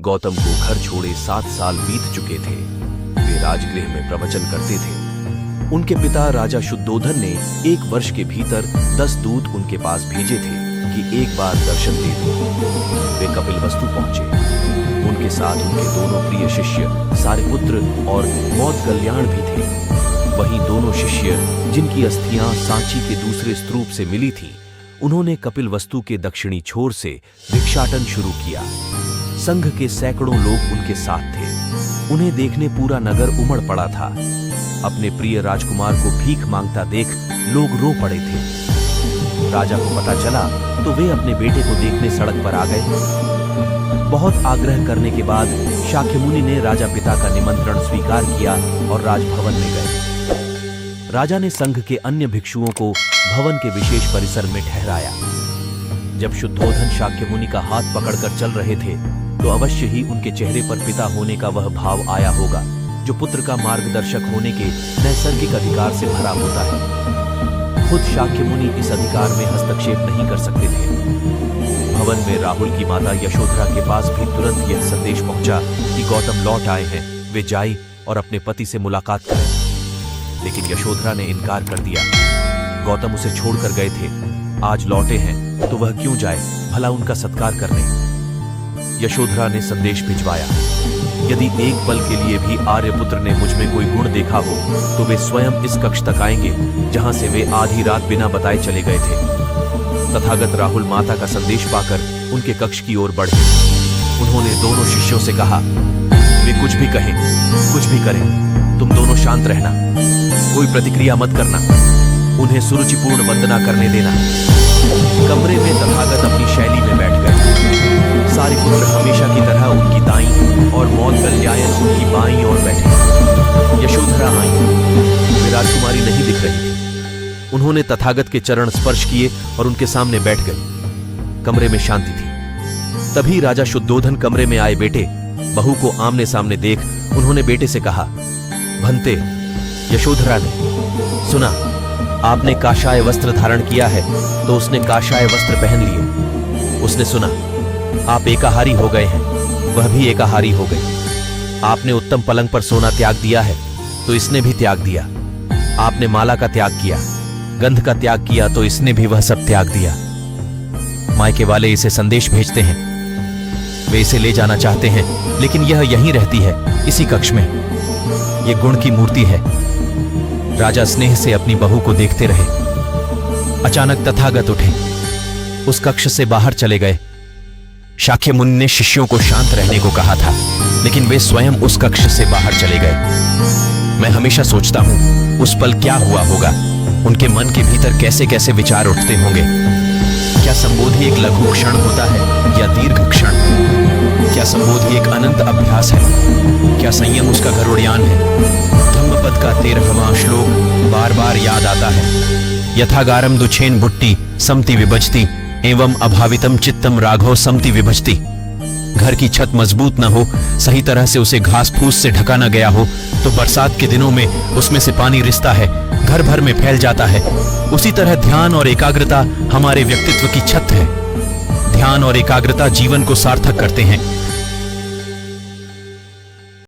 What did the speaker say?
गौतम को घर छोड़े 7 साल बीत चुके थे। वे राजगृह में प्रवचन करते थे। उनके पिता राजा शुद्धोधन ने 1 वर्ष के भीतर 10 दूत उनके पास भेजे थे कि एक बार दर्शन दे दो। वे कपिलवस्तु पहुंचे। उनके साथ उनके दोनों प्रिय शिष्य सारिपुत्र और मौदगल्याण भी थे। वहीं दोनों शिष्य जिनकी अस्थियां सांची के दूसरे स्तूप से मिली थीं, उन्होंने कपिलवस्तु के दक्षिणी छोर से भिक्षाटन शुरू किया। संघ के सैकड़ों लोग उनके साथ थे। उन्हें देखने पूरा नगर उमड़ पड़ा था। अपने प्रिय राजकुमार को भीख मांगता देख लोग रो पड़े थे। राजा को पता चला तो वे अपने बेटे को देखने सड़क पर आ गए। बहुत आग्रह करने के बाद शाक्यमुनि ने राजा पिता का निमंत्रण स्वीकार किया और राजभवन में गए। राजा ने संघ के अन्य भिक्षुओं को भवन के विशेष परिसर में ठहराया। जब शुद्धोधन शाक्यमुनि का हाथ पकड़कर चल रहे थे तो अवश्य ही उनके चेहरे पर पिता होने का वह भाव आया होगा जो पुत्र का मार्गदर्शक होने के नैसर्गिक अधिकार से भरा होता है। खुद शाक्यमुनि इस अधिकार में हस्तक्षेप नहीं कर सकते थे। भवन में राहुल की माता यशोधरा के पास भी तुरंत यह संदेश पहुंचा कि गौतम लौट आए हैं, वे जाएं और अपने पति से मुलाकात करें। लेकिन यशोधरा ने इनकार कर दिया। गौतम उसे छोड़कर गए थे, आज लौटे हैं तो वह क्यों जाए, भला उनका सत्कार करने। यशोधरा ने संदेश भिजवाया, यदि एक पल के लिए भी आर्यपुत्र ने मुझ में कोई गुण देखा हो तो वे स्वयं इस कक्ष तक आएंगे जहां से वे आधी रात बिना बताए चले गए थे। तथागत राहुल माता का संदेश पाकर उनके कक्ष की ओर बढ़े। उन्होंने दोनों शिष्यों से कहा, वे कुछ भी कहें, कुछ भी करें, तुम दोनों शांत रहना, कोई प्रतिक्रिया मत करना, उन्हें सुरुचिपूर्ण वंदना करने देना। कमरे में तथागत अपनी शैली में बैठ गए। सारिपुत्र हमेशा की तरह उनकी दाईं और मौदगल्यायन उनकी बाईं ओर बैठे। यशोधरा आई, वे राजकुमारी नहीं दिख रही थी। उन्होंने तथागत के चरण स्पर्श किए और उनके सामने बैठ गई। कमरे में शांति थी। तभी राजा शुद्धोधन कमरे में आए। बेटे बहू को आमने सामने देख उन्होंने बेटे से कहा, भंते। यशोधरा ने सुना आपने काशाय वस्त्र धारण किया है तो उसने काशाय वस्त्र पहन लिए। उसने सुना आप एकाहारी हो गए हैं, वह भी एकाहारी हो गई। आपने उत्तम पलंग पर सोना त्याग दिया है तो इसने भी त्याग दिया। आपने माला का त्याग किया, गंध का त्याग किया तो इसने भी वह सब त्याग दिया। मायके वाले इसे संदेश भेजते हैं, वे इसे ले जाना चाहते हैं, लेकिन यह यहीं रहती है, इसी कक्ष में। यह गुण की मूर्ति है। राजा स्नेह से अपनी बहू को देखते रहे। अचानक तथागत उठे, उस कक्ष से बाहर चले गए। शाक्यमुनि ने शिष्यों को शांत रहने को कहा था, लेकिन वे स्वयं उस कक्ष से बाहर चले गए। मैं हमेशा सोचता हूं उस पल क्या हुआ होगा, उनके मन के भीतर कैसे कैसे विचार उठते होंगे। क्या संबोधि एक लघु क्षण होता है या दीर्घ क्षण? क्या संबोधि एक अनंत अभ्यास है? क्या संयम उसका गरुड़यान है? धम्मपद का 13वां श्लोक बार बार याद आता है। यथागारम दुछेन बुट्टी समति विभजती एवं अभावितम चित्तम राघव समति विभजती। घर की छत मजबूत न हो, सही तरह से उसे घास फूस से ढका न गया हो तो बरसात के दिनों में उसमें से पानी रिसता है, घर भर में फैल जाता है। उसी तरह ध्यान और एकाग्रता हमारे व्यक्तित्व की छत है। ध्यान और एकाग्रता जीवन को सार्थक करते हैं।